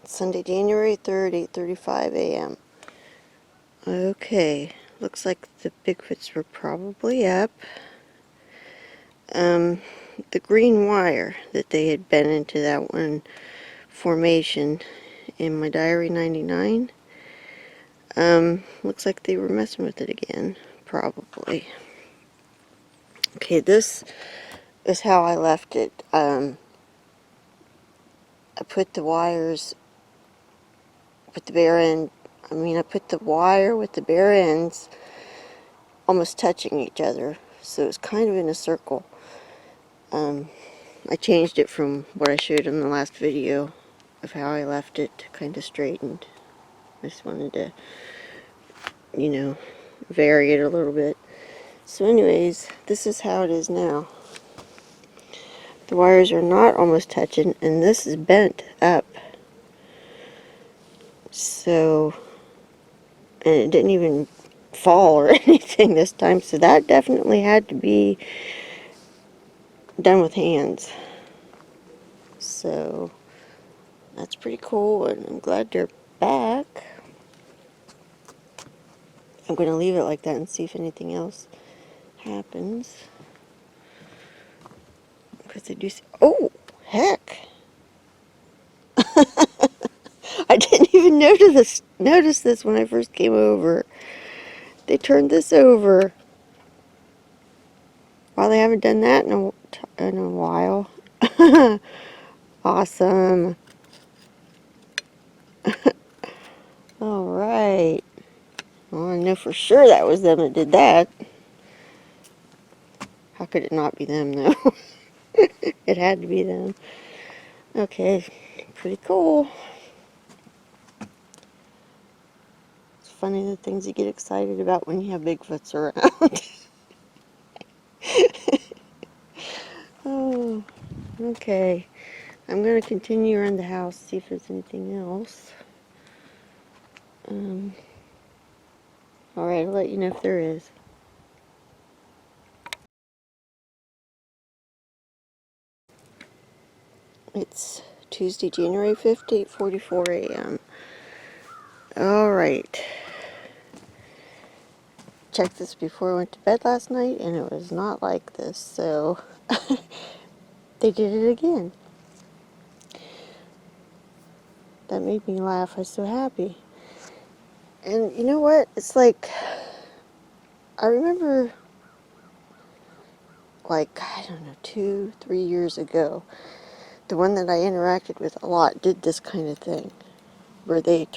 Sunday, January 3rd, 8:35 a.m. Okay, looks like the Bigfoots were probably up. The green wire that they had bent into that one formation in my diary 99, looks like they were messing with it again, probably. Okay, this is how I left it. I put the wires with the bare end, I put the wire with the bare ends almost touching each other, so it was kind of in a circle. I changed it from what I showed in the last video of how I left it kind of straightened. I just wanted to, vary it a little bit. So anyways, this is how it is now. The wires are not almost touching, and this is bent up. So, and it didn't even fall or anything this time, so that definitely had to be done with hands. So, that's pretty cool, and I'm glad they're back. I'm going to leave it like that and see if anything else happens. Because I do see... Oh, heck! I didn't even notice this when I first came over. They turned this over. Well, they haven't done that in a while. Awesome. Alright. Well, I know for sure that was them that did that. How could it not be them, though? It had to be them. Okay, pretty cool. It's funny the things you get excited about when you have Bigfoots around. Oh, okay. I'm going to continue around the house, see if there's anything else. Alright, I'll let you know if there is. It's Tuesday, January 5th, 8:44 a.m. Alright. Checked this before I went to bed last night, and it was not like this, so they did it again. That made me laugh. I was so happy. And you know what? It's like, I remember, like, I don't know, 2-3 years ago, the one that I interacted with a lot did this kind of thing, where they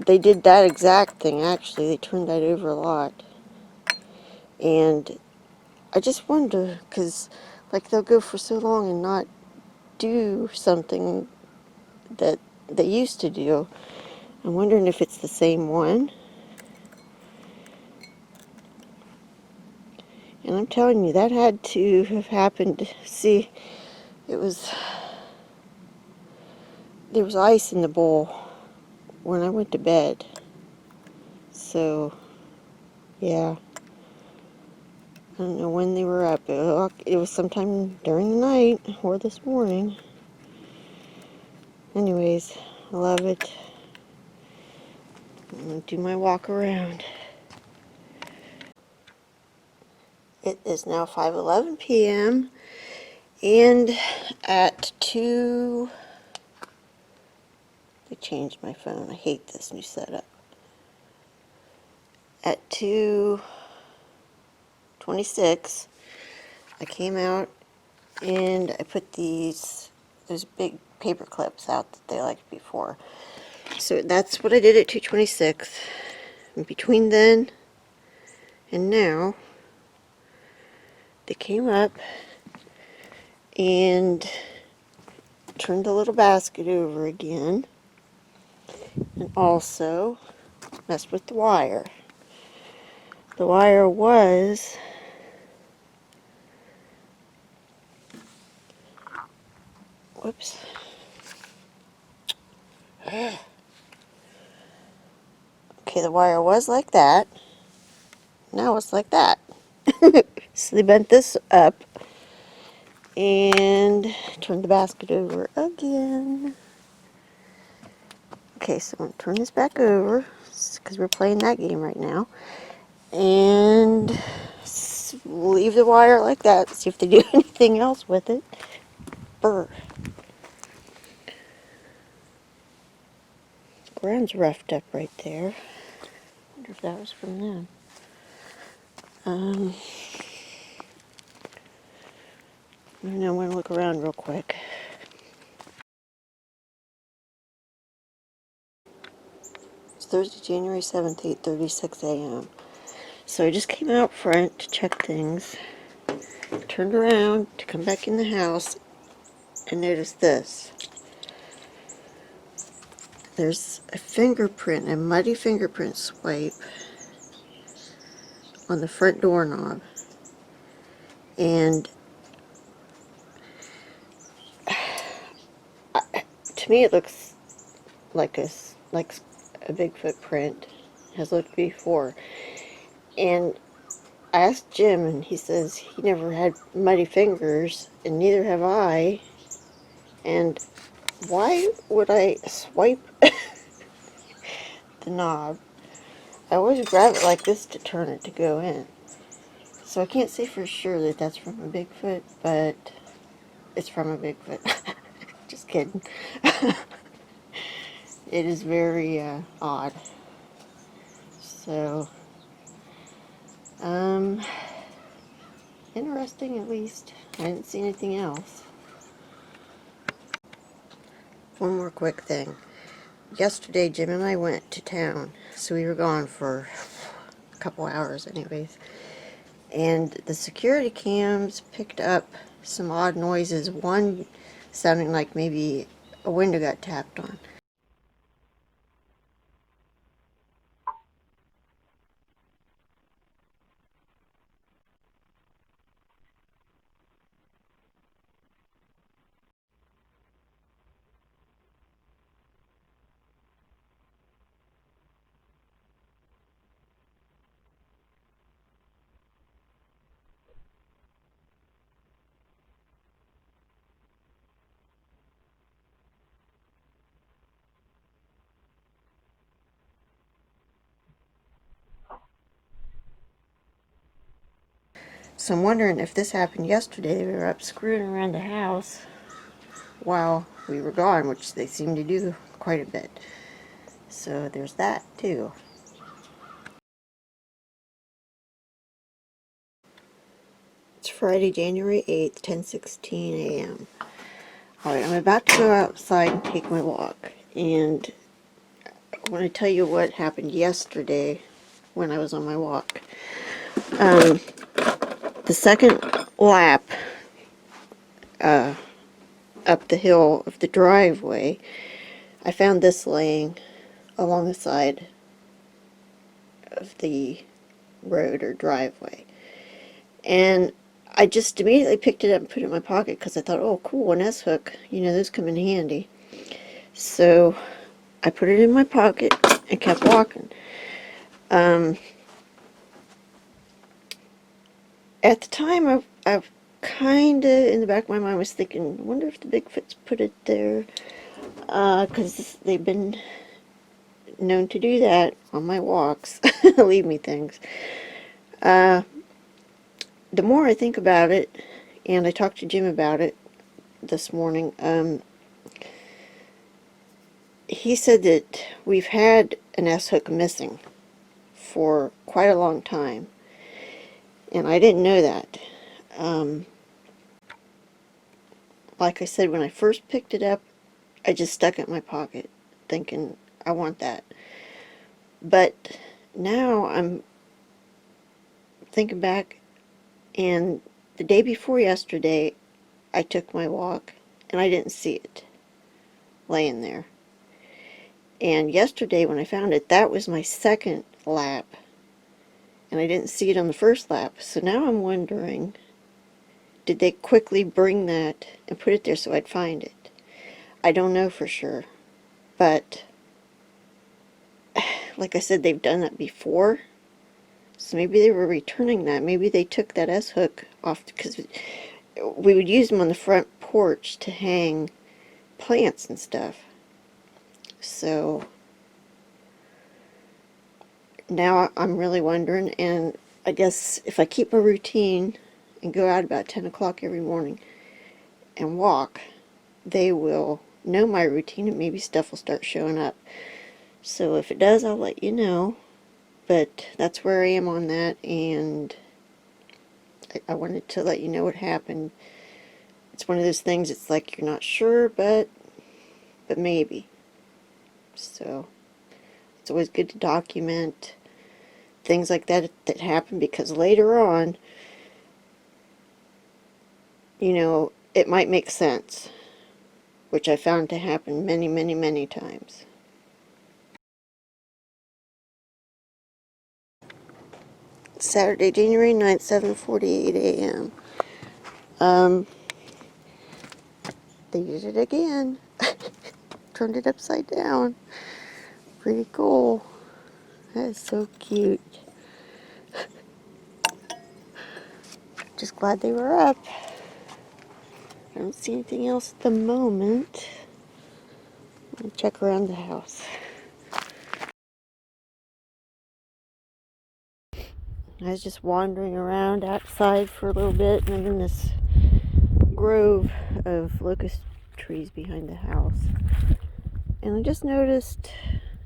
did that exact thing, actually. They turned that over a lot. And I just wonder, because, like, they'll go for so long and not do something that they used to do. I'm wondering if it's the same one. And I'm telling you, that had to have happened. See, there was ice in the bowl when I went to bed. So, yeah. I don't know when they were up. It was sometime during the night or this morning. Anyways, I love it. I'm going to do my walk around. It is now 5:11 p.m. and at 2... They changed my phone. I hate this new setup. At 2:26, I came out and I put those big paper clips out that they liked before. So that's what I did at 2:26. And between then and now, they came up and turned the little basket over again, and also messed with the wire. The wire was whoops. Okay, the wire was like that. Now it's like that. So they bent this up And turn the basket over again. Okay, so I'm going to turn this back over because we're playing that game right now. And leave the wire like that, see if they do anything else with it. Brr. Ground's roughed up right there. Wonder if that was from them. I don't know, I'm going to look around real quick. It's Thursday, January 7th, 8:36 a.m. So I just came out front to check things, turned around to come back in the house, and noticed this. There's a fingerprint, a muddy fingerprint swipe on the front doorknob. And to me it looks like a Bigfoot print. Has looked before. And I asked Jim, and he says he never had muddy fingers, and neither have I. And why would I swipe the knob? I always grab it like this to turn it to go in. So I can't say for sure that that's from a Bigfoot, but it's from a Bigfoot. Just kidding. It is very odd. So, interesting at least. I didn't see anything else. One more quick thing. Yesterday, Jim and I went to town, so we were gone for a couple hours anyways. And the security cams picked up some odd noises, one sounding like maybe a window got tapped on. So I'm wondering if this happened yesterday. We were up screwing around the house while we were gone, which they seem to do quite a bit. So there's that too. It's Friday, January 8th, 10:16 a.m. Alright, I'm about to go outside and take my walk. And I want to tell you what happened yesterday when I was on my walk. The second lap up the hill of the driveway, I found this laying along the side of the road or driveway. And I just immediately picked it up and put it in my pocket because I thought, oh cool, an S-hook, you know, those come in handy. So I put it in my pocket and kept walking. At the time, I kind of, in the back of my mind, was thinking, I wonder if the Bigfoots put it there, because they've been known to do that on my walks, leave me things. The more I think about it, and I talked to Jim about it this morning, he said that we've had an S-hook missing for quite a long time, and I didn't know that. Like I said, when I first picked it up, I just stuck it in my pocket, thinking, I want that. But now I'm thinking back, and the day before yesterday, I took my walk, and I didn't see it laying there. And yesterday, when I found it, that was my second lap, and I didn't see it on the first lap. So now I'm wondering, did they quickly bring that and put it there so I'd find it? I don't know for sure, but like I said, they've done that before, so maybe they were returning that. Maybe they took that S-hook off, because we would use them on the front porch to hang plants and stuff. So now I'm really wondering, and I guess if I keep a routine and go out about 10 o'clock every morning and walk, they will know my routine and maybe stuff will start showing up. So if it does, I'll let you know. But that's where I am on that, and I wanted to let you know what happened. It's one of those things, it's like you're not sure, but maybe. So it's always good to document things like that that happen, because later on, you know, it might make sense, which I found to happen many, many, many times. Saturday, January 9th, 7:48 a.m. They did it again. Turned it upside down. Pretty cool. That is so cute. Just glad they were up. I don't see anything else at the moment. I'm gonna check around the house. I was just wandering around outside for a little bit, and I'm in this grove of locust trees behind the house. And I just noticed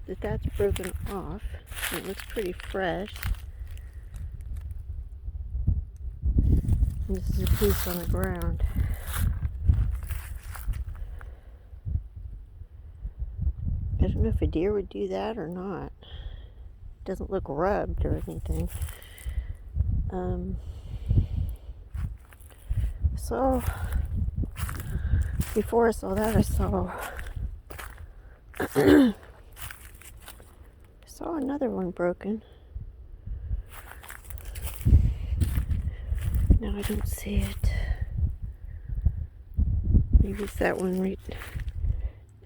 that that's broken off. It looks pretty fresh. And this is a piece on the ground. I don't know if a deer would do that or not. It doesn't look rubbed or anything. So before I saw that, I saw another one broken. Now I don't see it. Maybe it's that one right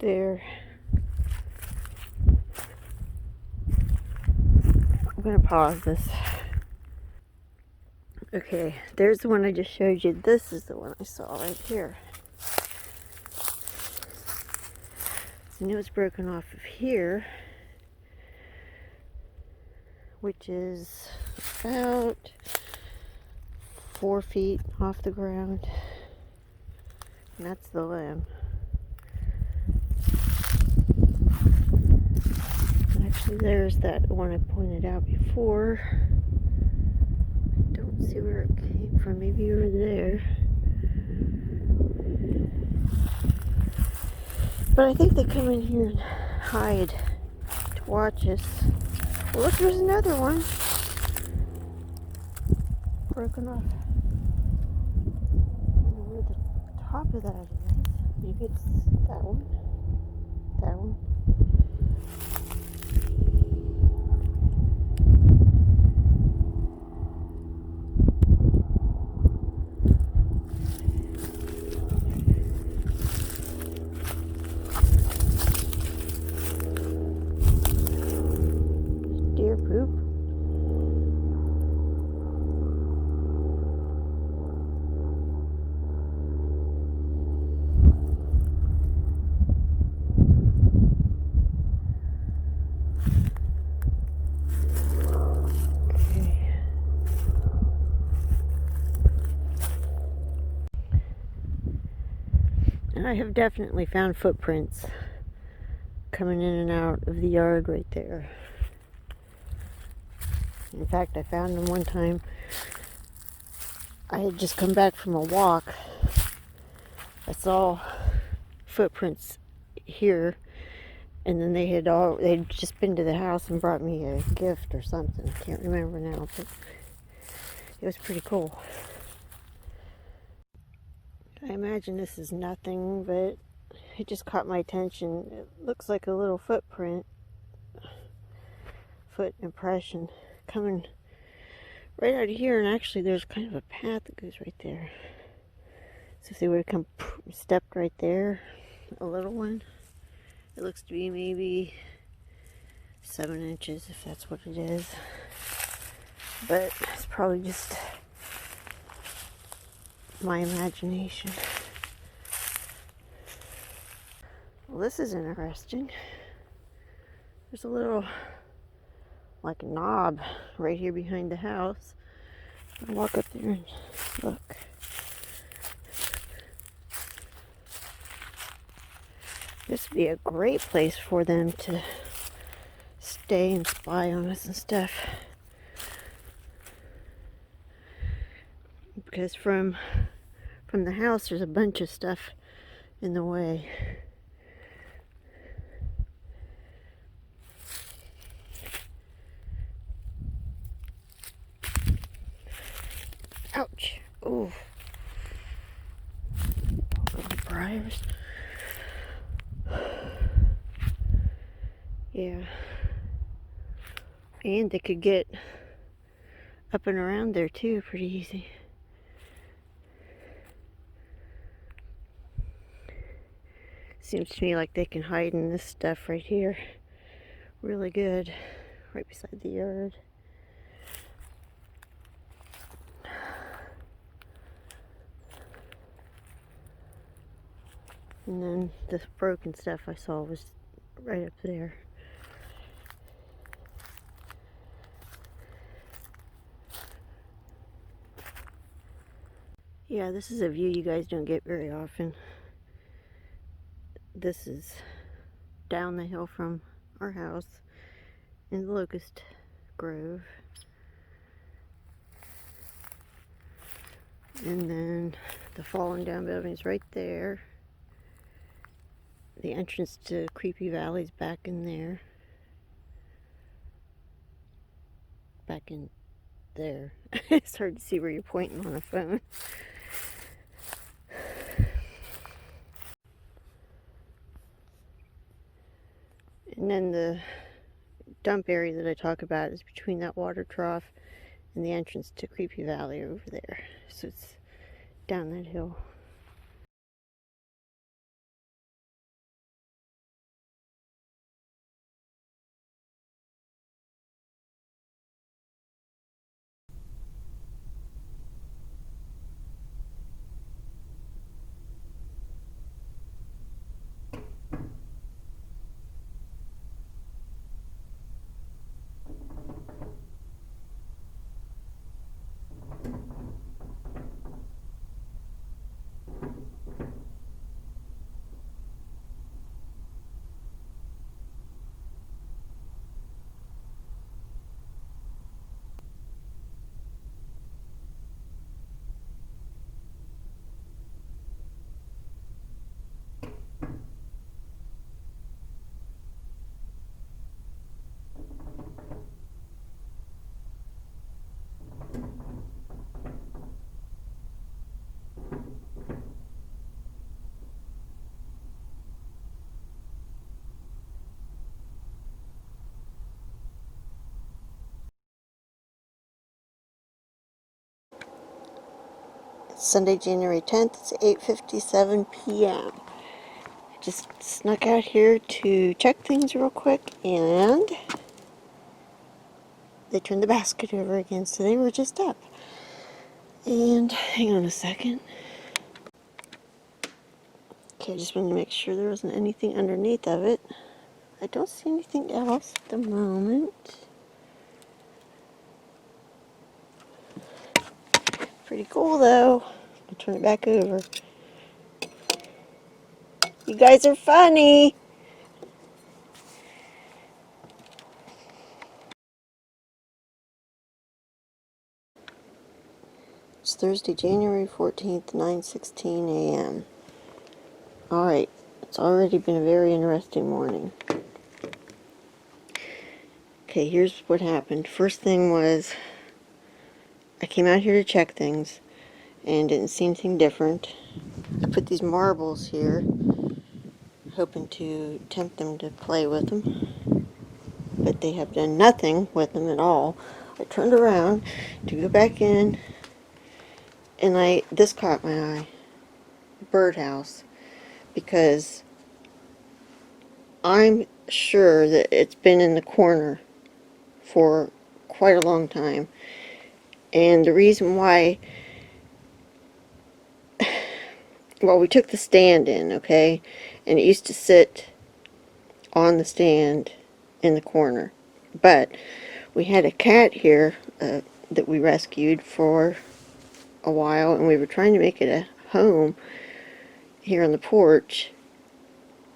there. I'm gonna pause this. Okay, there's the one I just showed you. This is the one I saw right here. So I knew it's broken off of here, which is about 4 feet off the ground. And that's the limb. And actually, there's that one I pointed out before. Don't see where it came from. Maybe you were there. But I think they come in here and hide to watch us. Well, look, there's another one. Broken off. I don't know where the top of that is. Maybe it's that one. That one. Deer poop. And I have definitely found footprints coming in and out of the yard right there. In fact, I found them one time. I had just come back from a walk. I saw footprints here, and then they'd just been to the house and brought me a gift or something. I can't remember now, but it was pretty cool. I imagine this is nothing, but it just caught my attention. It looks like a little foot impression coming right out of here, and actually there's kind of a path that goes right there. So if they would have come stepped right there, a little one, it looks to be maybe 7 inches, if that's what it is. But it's probably just my imagination. Well, this is interesting. There's a little, like, knob right here behind the house. I'll walk up there and look. This would be a great place for them to stay and spy on us and stuff. Because from the house, there's a bunch of stuff in the way. Ouch. Ooh. Little briars. Yeah. And they could get up and around there too pretty easy. Seems to me like they can hide in this stuff right here really good, right beside the yard. And then the broken stuff I saw was right up there. Yeah, this is a view you guys don't get very often. This is down the hill from our house in the locust grove. And then the fallen down building's right there. The entrance to Creepy Valley's back in there. Back in there. It's hard to see where you're pointing on a phone. And then the dump area that I talk about is between that water trough and the entrance to Creepy Valley over there. So it's down that hill. Sunday, January 10th, it's 8:57 p.m. I just snuck out here to check things real quick, and they turned the basket over again, so they were just up. And hang on a second. Okay, I just wanted to make sure there wasn't anything underneath of it. I don't see anything else at the moment. Pretty cool though. I'll turn it back over. You guys are funny. It's Thursday, January 14th, 9:16 a.m. Alright, it's already been a very interesting morning. Okay, here's what happened. First thing was, I came out here to check things and didn't see anything different. I put these marbles here, hoping to tempt them to play with them, but they have done nothing with them at all. I turned around to go back in, and this caught my eye. Birdhouse. Because I'm sure that it's been in the corner for quite a long time. And the reason why well, we took the stand in, okay, and it used to sit on the stand in the corner. But we had a cat here that we rescued for a while, and we were trying to make it a home here on the porch,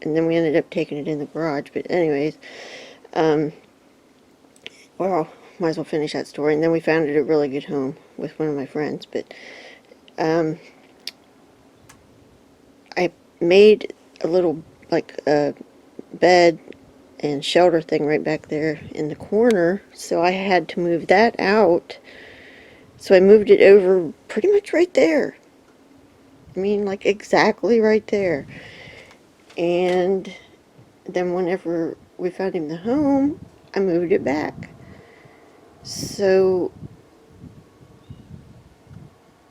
and then we ended up taking it in the garage. But anyways, well, might as well finish that story. And then we found it a really good home with one of my friends. But I made a little, like, a bed and shelter thing right back there in the corner, so I had to move that out. So I moved it over pretty much right there. I mean, like, exactly right there. And then whenever we found him the home, I moved it back. So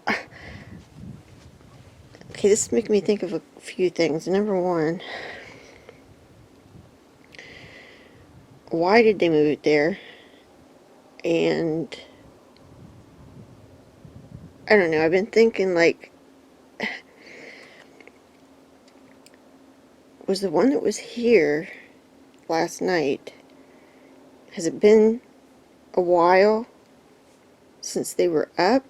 okay, this is making me think of a few things. Number one, why did they move it there? And I don't know, I've been thinking, like, was the one that was here last night, has it been a while since they were up?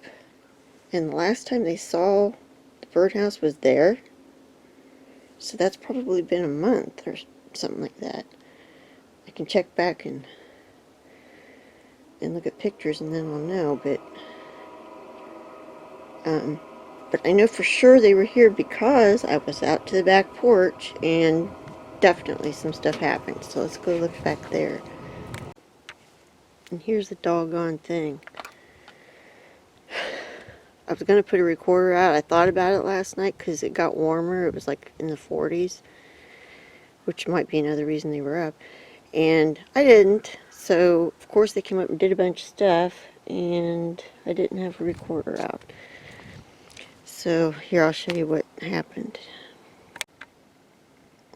And the last time they saw the birdhouse was there? So that's probably been a month or something like that. I can check back and look at pictures, and then I'll know. But I know for sure they were here because I was out to the back porch and definitely some stuff happened. So let's go look back there. And here's the doggone thing. I was going to put a recorder out. I thought about it last night because it got warmer. It was like in the 40s, which might be another reason they were up. And I didn't. So, of course, they came up and did a bunch of stuff, and I didn't have a recorder out. So, here, I'll show you what happened.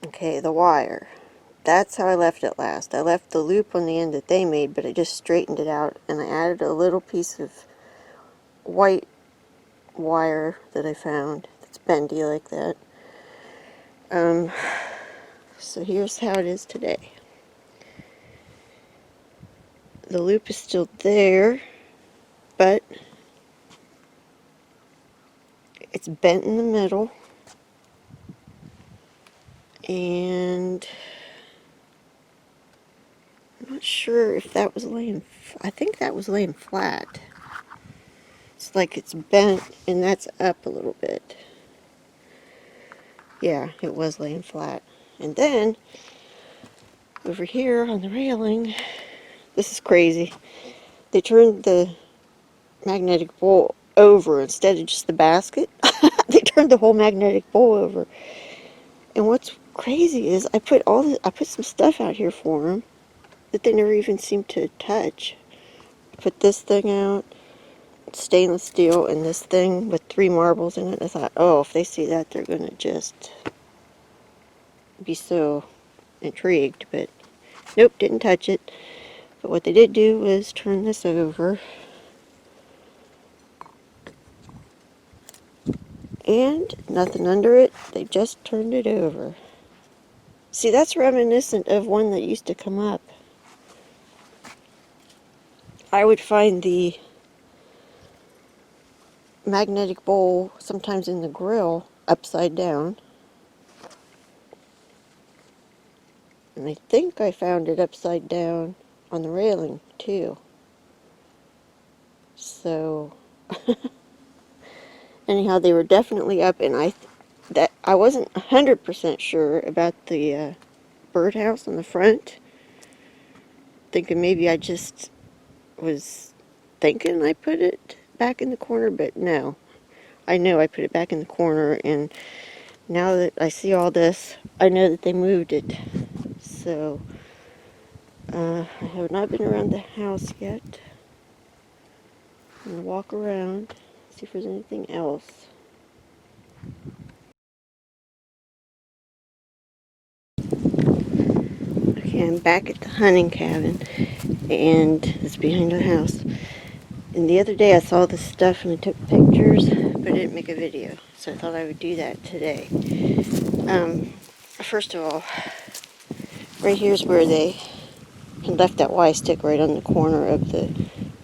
Okay, the wire. That's how I left it last. I left the loop on the end that they made, but I just straightened it out, and I added a little piece of white wire that I found that's bendy like that. So here's how it is today. The loop is still there, but it's bent in the middle, and I'm not sure if that was laying, I think that was laying flat. It's like it's bent, and that's up a little bit. Yeah, it was laying flat. And then, over here on the railing, this is crazy. They turned the magnetic bowl over instead of just the basket. They turned the whole magnetic bowl over. And what's crazy is I put some stuff out here for them that they never even seemed to touch. I put this thing out, stainless steel, and this thing with 3 marbles in it. I thought, oh, if they see that, they're gonna just be so intrigued. But nope, didn't touch it. But what they did do was turn this over, and nothing under it. They just turned it over. See, that's reminiscent of one that used to come up. I would find the magnetic bowl sometimes in the grill upside down. And I think I found it upside down on the railing too. So anyhow, they were definitely up, and I wasn't 100% sure about the birdhouse on the front. Thinking maybe I just was thinking I put it back in the corner, but no. I know I put it back in the corner, and now that I see all this, I know that they moved it. So, I have not been around the house yet. I'm going to walk around, see if there's anything else. Okay, I'm back at the hunting cabin, and it's behind the house. And the other day I saw this stuff and I took pictures, but I didn't make a video. so I thought I would do that today. First of all, right here's where they had left that Y stick right on the corner of the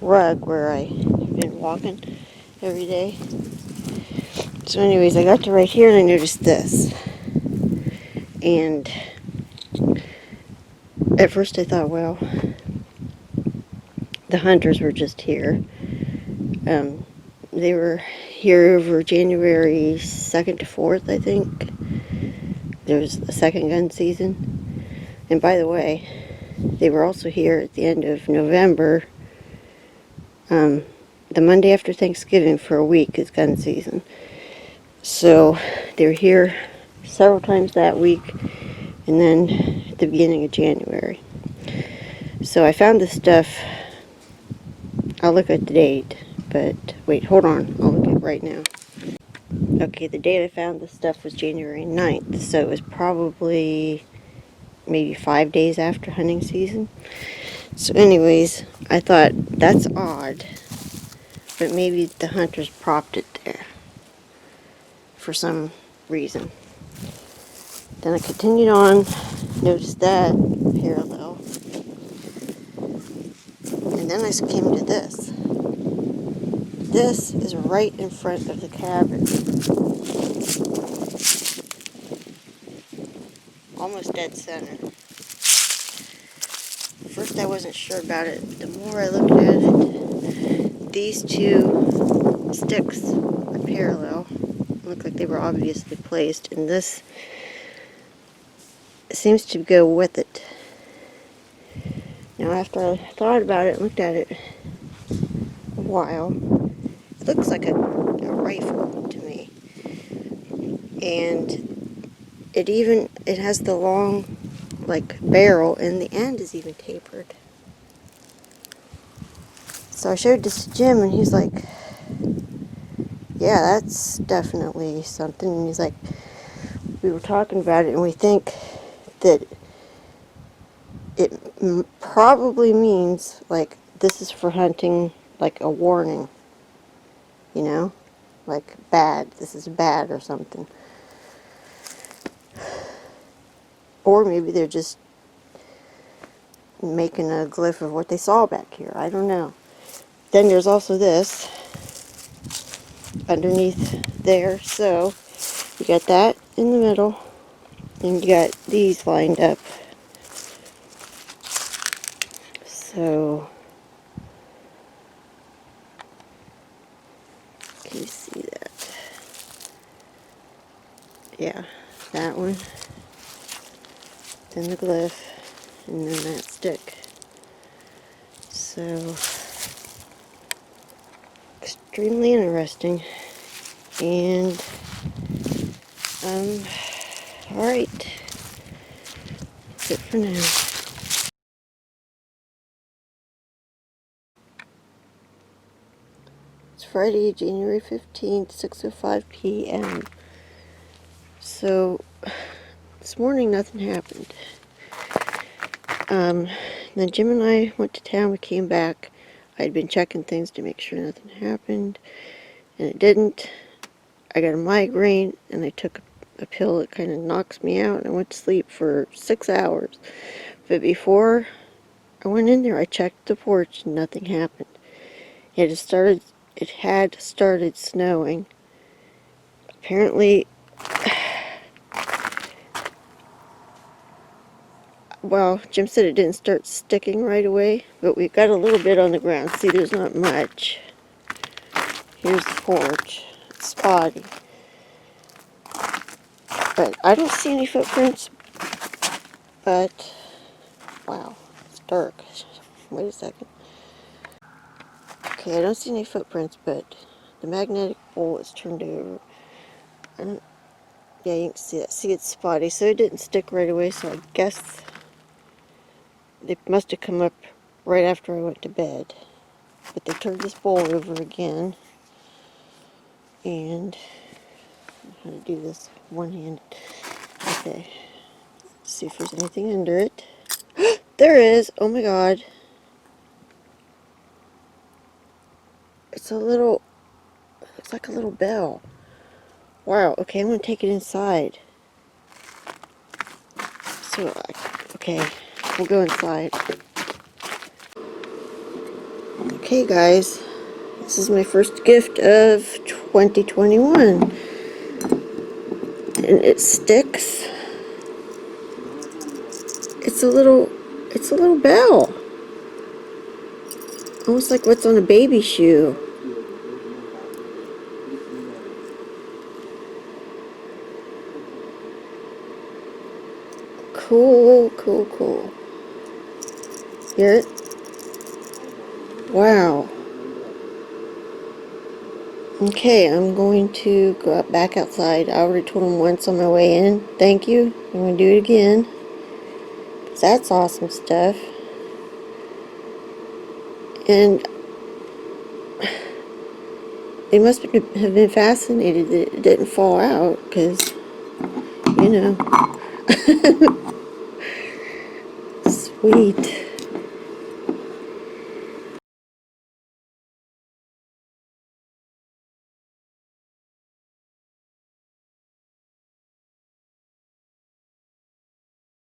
rug where I have been walking every day. So anyways, I got to right here and I noticed this. And at first I thought, well, the hunters were just here. They were here over January 2nd to 4th, I think. There was a second gun season. And by the way, they were also here at the end of November. The Monday after Thanksgiving for a week is gun season. So they were here several times that week, and then at the beginning of January. So I found this stuff. I'll look at the date, but wait, hold on. I'll look at it right now. Okay, the date I found this stuff was January 9th, so it was probably maybe 5 days after hunting season. So anyways, I thought, that's odd, but maybe the hunters propped it there for some reason. Then I continued on, noticed that parallel, and then I came to this. This is right in front of the cabin. Almost dead center. First I wasn't sure about it. The more I looked at it, these two sticks are parallel. Look like they were obviously placed, and this seems to go with it. Now after I thought about it and looked at it a while, it looks like a rifle to me. And it has the long like barrel, and the end is even tapered. So I showed this to Jim, and he's like, yeah, that's definitely something. And he's like, we were talking about it, and we think that it probably means like this is for hunting, like a warning, you know, like bad, this is bad or something. Or maybe they're just making a glyph of what they saw back here. I don't know. Then there's also this underneath there. So you got that in the middle, and you got these lined up. So can you see that? Yeah, that one. Then the glyph, and then that stick. So extremely interesting. And alright, that's it for now. It's Friday, January 15th, 6:05 p.m. So this morning nothing happened. Then Jim and I went to town. We came back. I'd been checking things to make sure nothing happened, and it didn't. I got a migraine, and I took a pill that kind of knocks me out, and I went to sleep for 6 hours. But before I went in there, I checked the porch, and nothing happened. It had started snowing. Apparently, well, Jim said it didn't start sticking right away, but we got a little bit on the ground. See, there's not much. Here's the porch. It's spotty. But I don't see any footprints. But, wow, it's dark. Wait a second. Okay, I don't see any footprints, but the magnetic pole is turned over. Yeah, you can see that. See, it's spotty, so it didn't stick right away, so I guess they must have come up right after I went to bed. But they turned this bowl over again. And how to do this one-handed. Okay. Let's see if there's anything under it. There is! Oh my god. It's a little, looks like a little bell. Wow, okay, I'm going to take it inside. So, okay, we'll go inside. Okay, guys, this is my first gift of 2021. And it sticks. It's a little bell. Almost like what's on a baby shoe. Cool, cool, cool. Hear it? Wow. Okay, I'm going to go back outside. I already told him once on my way in. Thank you. I'm going to do it again. 'Cause that's awesome stuff. And they must have been fascinated that it didn't fall out, because, you know. Sweet.